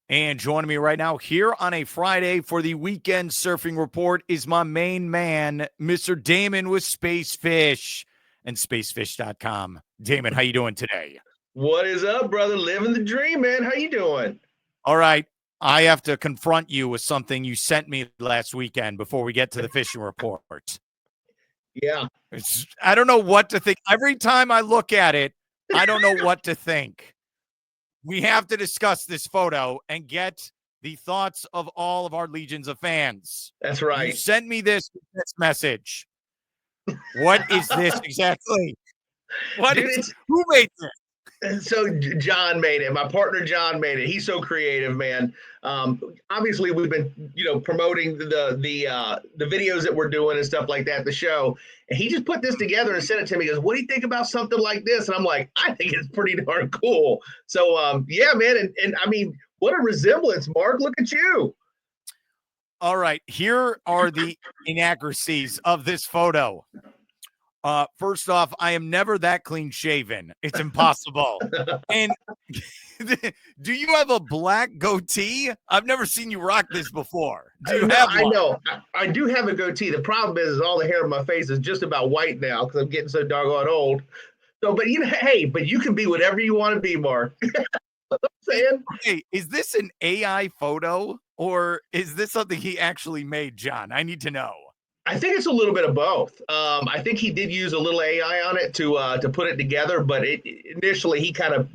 And joining me right now here on a Friday for the Weekend Surfing Report is my main man, Mr. Damon with Spacefish and Spacefish.com. Damon, how you doing today? What is up, brother? Living the dream, man. How you doing? All right. I have to confront you with something you sent me last weekend before we get to the fishing report. Yeah. I don't know what to think. Every time I look at it, I don't know what to think. We have to discuss this photo and get the thoughts of all of our legions of fans. That's You right. sent me this message. What is this exactly? Dude, Who made this? so John made it. My partner John made it. He's so creative, man. Obviously, we've been promoting the videos that we're doing and stuff like that, the show. And he just put this together and sent it to me. He goes, "What do you think about something like this?" And I'm like, "I think it's pretty darn cool." So yeah, man. And I mean, what a resemblance, Mark. Look at you. All right, here are the inaccuracies of this photo. First off, I am never that clean shaven. It's impossible. And do you have a black goatee? I've never seen you rock this before. Do you have one? I know. I do have a goatee. The problem is all the hair on my face is just about white now because I'm getting so doggone old. So, but hey, but you can be whatever you want to be, Mark. What I'm saying? Hey, is this an AI photo or is this something he actually made, John? I need to know. I think it's a little bit of both. I think he did use a little AI on it to put it together, but initially he kind of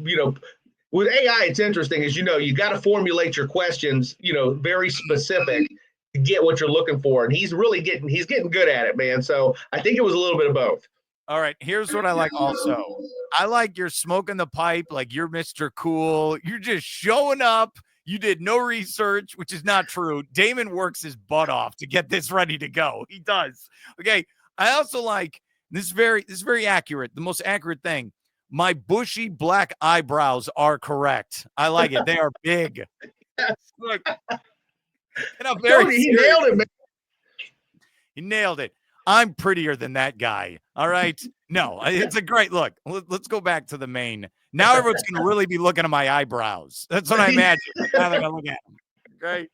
with AI, it's interesting as you got to formulate your questions very specific to get what you're looking for, and he's getting good at it, man. So I think it was a little bit of both. All right, here's what I like also. I like you're smoking the pipe like you're Mr. Cool. You're just showing up. You did no research, which is not true. Damon works his butt off to get this ready to go. He does. Okay. I also like this is very accurate. The most accurate thing. My bushy black eyebrows are correct. I like it. They are big. Look. And I'm very he nailed it, man. He nailed it. I'm prettier than that guy. All right. No, it's a great look. Let's go back to the main. Now everyone's going to really be looking at my eyebrows. That's what I imagine. Now they're going to look at them. Okay.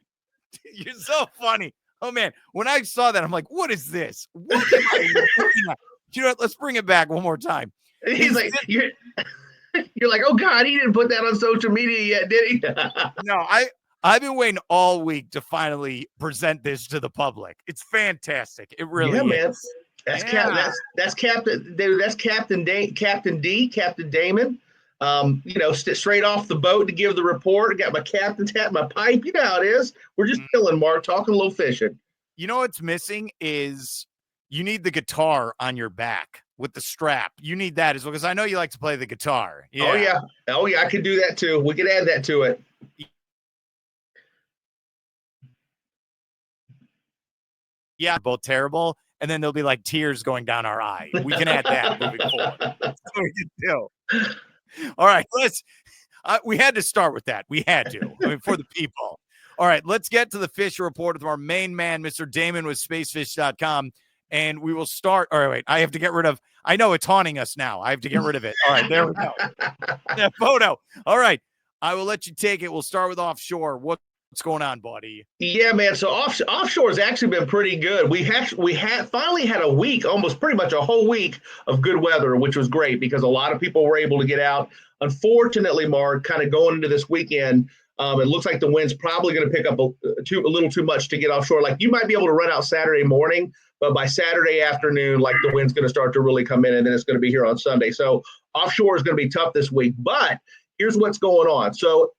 You're so funny. Oh, man. When I saw that, I'm like, what is this? What am I looking at? You know what? Let's bring it back one more time. He's like, you're like, oh, God, he didn't put that on social media yet, did he? No, I've been waiting all week to finally present this to the public. It's fantastic. It really is. Man. That's Captain. That's Captain Damon. Straight off the boat to give the report. I got my captain's hat, my pipe. You know how it is. We're just chilling, Mark, talking a little fishing. You know what's missing is you need the guitar on your back with the strap. You need that as well, because I know you like to play the guitar. Yeah. Oh yeah, I could do that too. We could add that to it. Yeah, both terrible. And then there'll be like tears going down our eye. We can add that moving forward. That's what we can do. All right, we had to start with that. We had to, for the people. All right, let's get to the fish report with our main man, Mr. Damon with Spacefish.com. And we will start. All right, wait, I have to get rid of, I know it's haunting us now. I have to get rid of it. All right, there we go. That photo. All right, I will let you take it. We'll start with offshore. What's going on, buddy? Yeah, man. So offshore has actually been pretty good. We finally had a week, almost pretty much a whole week of good weather, which was great because a lot of people were able to get out. Unfortunately, Mark, kind of going into this weekend, it looks like the wind's probably going to pick up a little too much to get offshore. Like you might be able to run out Saturday morning, but by Saturday afternoon, like the wind's going to start to really come in, and then it's going to be here on Sunday. So offshore is going to be tough this week, but here's what's going on. So,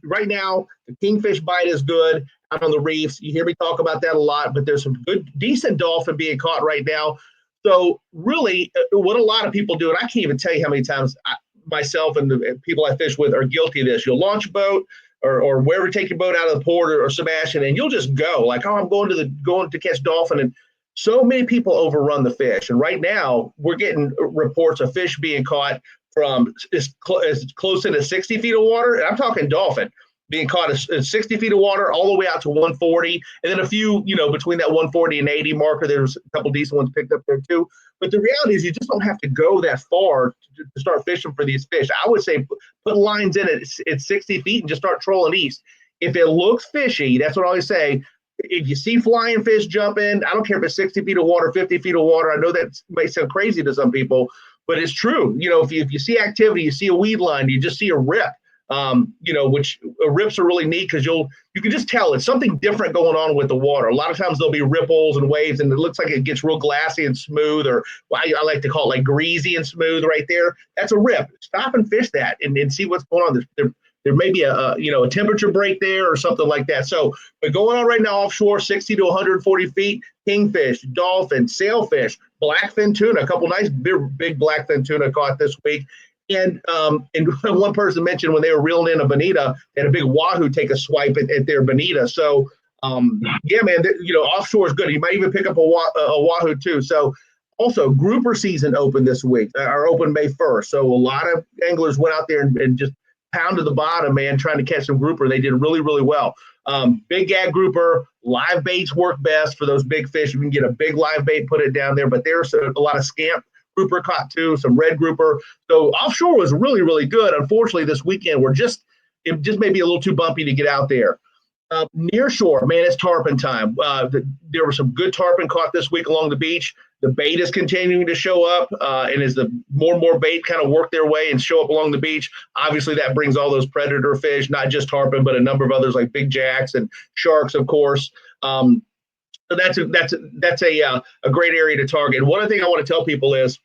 right now, the kingfish bite is good out on the reefs. You hear me talk about that a lot, but there's some decent dolphin being caught right now. So, really, what a lot of people do, and I can't even tell you how many times myself and the people I fish with are guilty of this. You'll launch a boat or wherever, take your boat out of the port or Sebastian, and you'll just go like, oh, I'm going to catch dolphin. And so many people overrun the fish. And right now, we're getting reports of fish being caught from as close into 60 feet of water, and I'm talking dolphin. being caught at 60 feet of water all the way out to 140. And then a few, between that 140 and 80 marker, there's a couple decent ones picked up there too. But the reality is you just don't have to go that far to start fishing for these fish. I would say put lines in at 60 feet and just start trolling east. If it looks fishy, that's what I always say. If you see flying fish jumping, I don't care if it's 60 feet of water, 50 feet of water. I know that might sound crazy to some people, but it's true. If you see activity, you see a weed line, you just see a rip, which rips are really neat because you can just tell it's something different going on with the water. A lot of times there'll be ripples and waves, and it looks like it gets real glassy and smooth, or I like to call it like greasy and smooth right there. That's a rip. Stop and fish that and see what's going on. There may be a temperature break there or something like that. So, but going on right now offshore, 60 to 140 feet, kingfish, dolphin, sailfish, blackfin tuna, a couple nice big blackfin tuna caught this week. And one person mentioned when they were reeling in a bonita, they had a big wahoo take a swipe at their bonita. So, yeah, man, offshore is good. You might even pick up a wahoo too. So, also, grouper season opened this week, or open May 1st. So a lot of anglers went out there and just pounded the bottom, man, trying to catch some grouper. They did really, really well. Big gag grouper, live baits work best for those big fish. You can get a big live bait, put it down there, but there's a lot of scamp grouper caught too, some red grouper. So offshore was really, really good. Unfortunately, this weekend it just may be a little too bumpy to get out there. Near shore, man, it's tarpon time. There were some good tarpon caught this week along the beach. The bait is continuing to show up, and as the more and more bait kind of work their way and show up along the beach, obviously that brings all those predator fish, not just tarpon, but a number of others like big jacks and sharks, of course. So that's a great area to target. And one other thing I want to tell people is,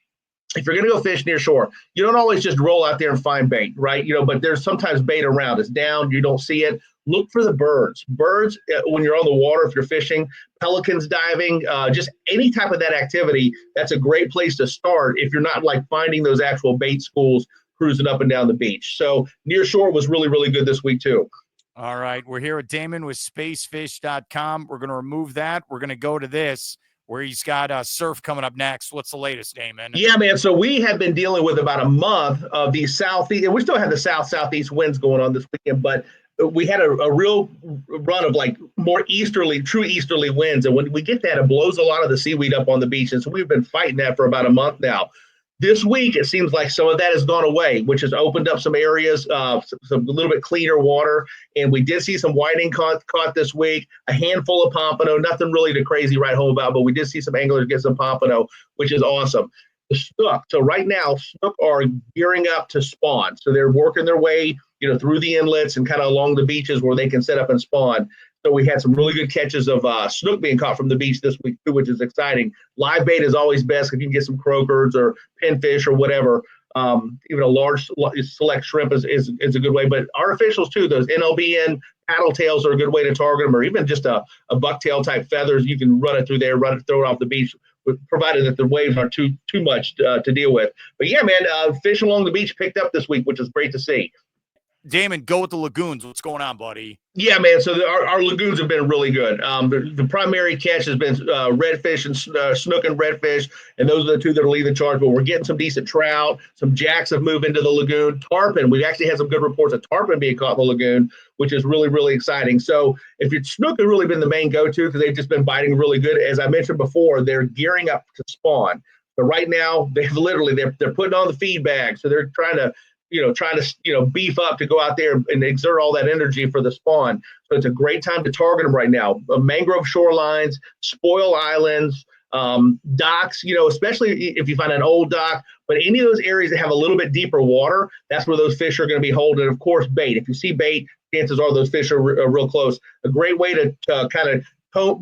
if you're going to go fish near shore, you don't always just roll out there and find bait, right? But there's sometimes bait around. It's down. You don't see it. Look for the birds. Birds, when you're on the water, if you're fishing, pelicans diving, just any type of that activity, that's a great place to start if you're not like finding those actual bait schools cruising up and down the beach. So near shore was really, really good this week too. All right. We're here with Damon with spacefish.com. We're going to remove that. We're going to go to this, where he's got surf coming up next. What's the latest, Damon? Yeah, man. So we have been dealing with about a month of these southeast, and we still have the southeast winds going on this weekend, but we had a real run of like more true easterly winds. And when we get that, it blows a lot of the seaweed up on the beach. And so we've been fighting that for about a month now. This week, it seems like some of that has gone away, which has opened up some areas, some a little bit cleaner water. And we did see some whiting caught this week, a handful of pompano, nothing really to crazy write home about, but we did see some anglers get some pompano, which is awesome. The snook. So right now, snook are gearing up to spawn. So they're working their way, through the inlets and kind of along the beaches where they can set up and spawn. So we had some really good catches of snook being caught from the beach this week too, which is exciting. Live bait is always best if you can get some croakers or pinfish or whatever. Even a large select shrimp is a good way. But artificials too, those NLBN paddle tails are a good way to target them, or even just a bucktail type feathers. You can run it through there, throw it off the beach, provided that the waves aren't too much to deal with. But yeah, man, fish along the beach picked up this week, which is great to see. Damon, go with the lagoons. What's going on, buddy? Yeah, man. So our lagoons have been really good. The primary catch has been redfish and snook and redfish, and those are the two that are leading the charge. But we're getting some decent trout. Some jacks have moved into the lagoon. Tarpon, we've actually had some good reports of tarpon being caught in the lagoon, which is really, really exciting. So if your snook has really been the main go-to because they've just been biting really good. As I mentioned before, they're gearing up to spawn. But right now, they're putting on the feed bag, so they're trying to beef up to go out there and exert all that energy for the spawn. So it's a great time to target them right now. Mangrove shorelines, spoil islands, docks, especially if you find an old dock, but any of those areas that have a little bit deeper water, that's where those fish are going to be holding. Of course, bait. If you see bait, chances are those fish are real close. A great way to kind of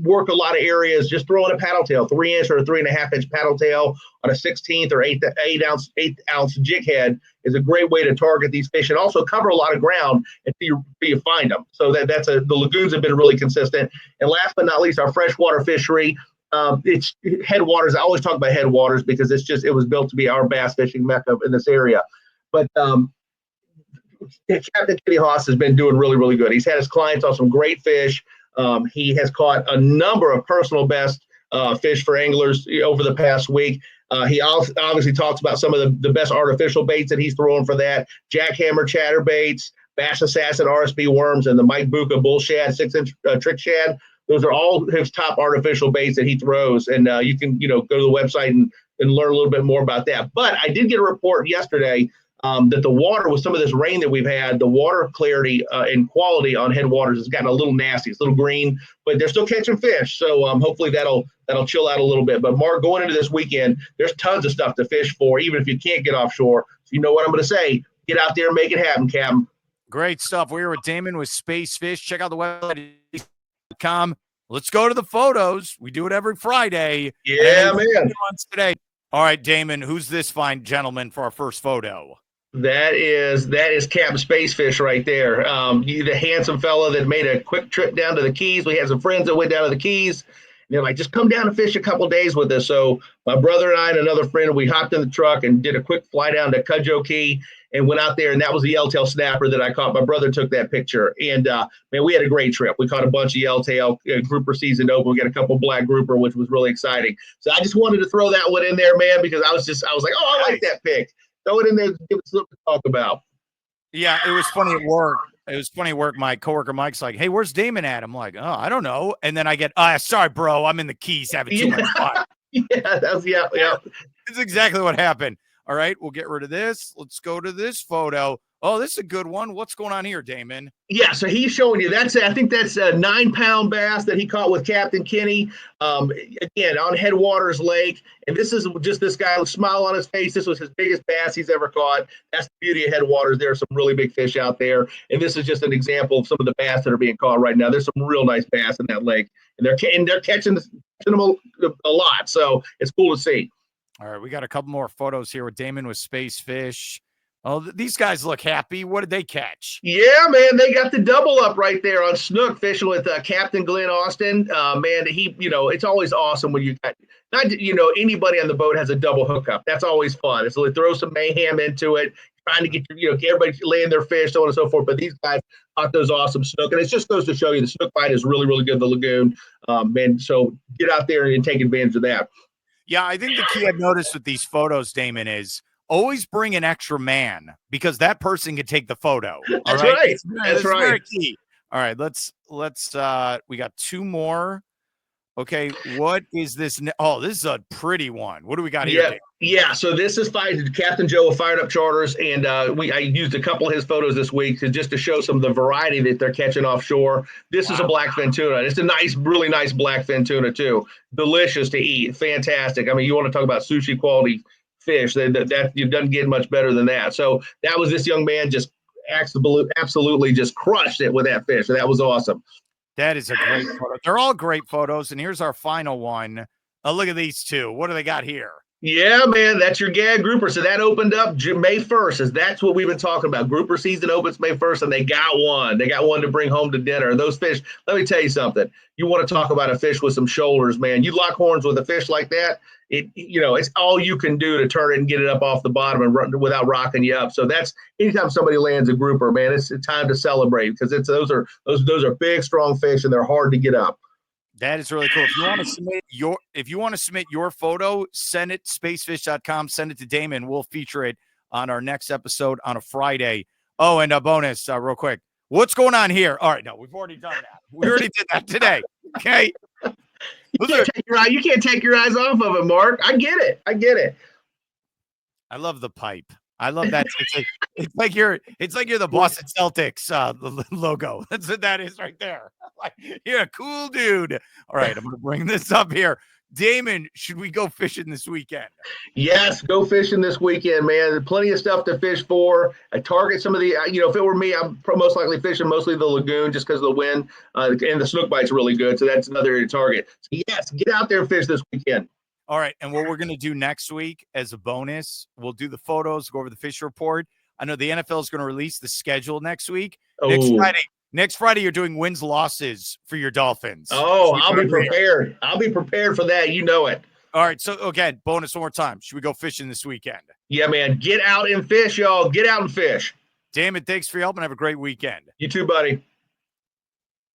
work a lot of areas, just throw in a paddle tail, 3-inch or a 3.5-inch paddle tail on a 16th or 8-ounce jig head is a great way to target these fish and also cover a lot of ground until you find them. So the lagoons have been really consistent. And last but not least, our freshwater fishery. It's headwaters. I always talk about headwaters because it was built to be our bass fishing mecca in this area. But Captain Kitty Haas has been doing really, really good. He's had his clients on some great fish. He has caught a number of personal best fish for anglers over the past week. He obviously talks about some of the best artificial baits that he's throwing for that. Jackhammer chatterbaits, Bass Assassin RSB worms and the Mike Buka bull shad, 6-inch trick shad. Those are all his top artificial baits that he throws. And you can, go to the website and learn a little bit more about that. But I did get a report yesterday that the water, with some of this rain that we've had, the water clarity and quality on headwaters has gotten a little nasty. It's a little green, but they're still catching fish. So hopefully that'll chill out a little bit. But Mark, going into this weekend, there's tons of stuff to fish for, even if you can't get offshore. So you know what I'm going to say. Get out there and make it happen, Captain. Great stuff. We're with Damon with Spacefish. Check out the website.com. Let's go to the photos. We do it every Friday. Yeah, man. Today. All right, Damon, who's this fine gentleman for our first photo? That is Captain Spacefish right there. The handsome fella that made a quick trip down to the Keys. We had some friends that went down to the Keys. And they're like, just come down and fish a couple days with us. So my brother and I and another friend, we hopped in the truck and did a quick fly down to Cudjoe Key and went out there. And that was the yellowtail snapper that I caught. My brother took that picture. And, man, we had a great trip. We caught a bunch of yellowtail, grouper season open. We got a couple black grouper, which was really exciting. So I just wanted to throw that one in there, man, because I was like, oh, I like that pick. Throw it in there, give us something to talk about. Yeah, it was funny at work. My coworker Mike's like, "Hey, where's Damon at?" I'm like, "Oh, I don't know." And then I get, "Sorry, bro, I'm in the Keys having too much fun." Yeah. That's exactly what happened. All right, we'll get rid of this. Let's go to this photo. Oh, this is a good one. What's going on here, Damon? Yeah, so he's showing you. I think that's a 9-pound bass that he caught with Captain Kenny. Again, on Headwaters Lake. And this is just this guy with a smile on his face. This was his biggest bass he's ever caught. That's the beauty of Headwaters. There are some really big fish out there. And this is just an example of some of the bass that are being caught right now. There's some real nice bass in that lake. And they're catching them a lot. So it's cool to see. All right, we got a couple more photos here with Damon with Spacefish. Oh, these guys look happy. What did they catch? Yeah, man, they got the double up right there on snook fishing with Captain Glenn Austin. Man, it's always awesome when you got anybody on the boat has a double hookup. That's always fun. It's like throw some mayhem into it, trying to get everybody laying their fish, so on and so forth. But these guys caught those awesome snook, and it just goes to show you the snook bite is really, really good in the lagoon. Man, so get out there and take advantage of that. Yeah, I think the key I've noticed with these photos, Damon, is always bring an extra man because that person can take the photo. That's right. That's right. Very key. All right, let's we got two more. Okay, what is this? Oh, this is a pretty one. What do we got here? Yeah. So this is Captain Joe of Fired Up Charters, and I used a couple of his photos this week just to show some of the variety that they're catching offshore. This is a blackfin tuna. It's a really nice blackfin tuna too. Delicious to eat. Fantastic. I mean, you want to talk about sushi quality fish? That you doesn't get much better than that. So that was this young man just absolutely just crushed it with that fish. So that was awesome. That is a great photo. They're all great photos. And here's our final one. Oh, look at these two. What do they got here? Yeah, man, that's your gag grouper. So that opened up May 1st. That's what we've been talking about. Grouper season opens May 1st, and they got one. They got one to bring home to dinner. And those fish, let me tell you something. You want to talk about a fish with some shoulders, man. You lock horns with a fish like that, it's all you can do to turn it and get it up off the bottom and run without rocking you up. So that's anytime somebody lands a grouper, man, it's time to celebrate because those are big, strong fish, and they're hard to get up. That is really cool. If you want to submit your photo, send it spacefish.com, send it to Damon. We'll feature it on our next episode on a Friday. Oh, and a bonus real quick. What's going on here? All right, no, we've already done that. We already did that today. Okay. You can't take your eyes off of it, Mark. I get it. I love the pipe. I love that. It's like you're the Boston Celtics logo. That's what that is right there. Like, you're a cool dude. All right, I'm gonna bring this up here. Damon, should we go fishing this weekend? Yes, go fishing this weekend, man. There's plenty of stuff to fish for. I target some of the, if it were me, I'm most likely fishing mostly the lagoon just because of the wind, and the snook bite's really good. So that's another area to target. So yes, get out there and fish this weekend. All right, and what we're going to do next week as a bonus, we'll do the photos, go over the fish report. I know the NFL is going to release the schedule next week. Next Friday, you're doing wins, losses for your Dolphins. Oh, I'll be prepared. I'll be prepared for that. You know it. All right, so again, bonus one more time. Should we go fishing this weekend? Yeah, man. Get out and fish, y'all. Get out and fish. Damon, thanks for your help and have a great weekend. You too, buddy.